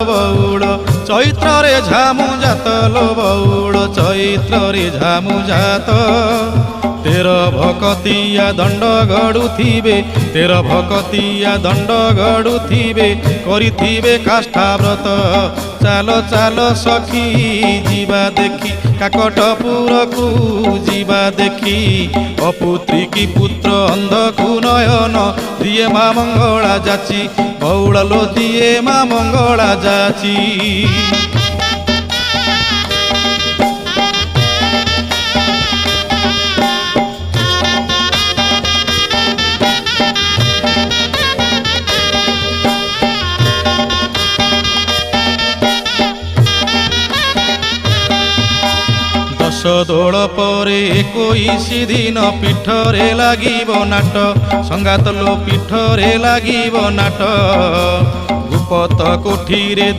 বৌড় চৈত্রে ঝামু জাত লো বৌড় চৈত্রে ঝামু জাত তের ভকতিয়া দণ্ড গড়ুথিবে তের ভকতিয়া দণ্ড গড়ুথিবে করিথিবে কাষ্ঠাব্রত চাল চাল সখী ଯିବା দেখি কাকটপুরকু ଯିବା দেখি অপুত্রী কি পুত্র অন্ধকু নয়ন দিয়ে মা মঙ্গলা যাচি বৌড়লো দিয়ে মা মঙ্গলা যাচি দোল পরে 21 দিন পীঠরে লাগিব নাট সংগাত লো পীঠরে লাগিব নাট গুপত কোঠিরে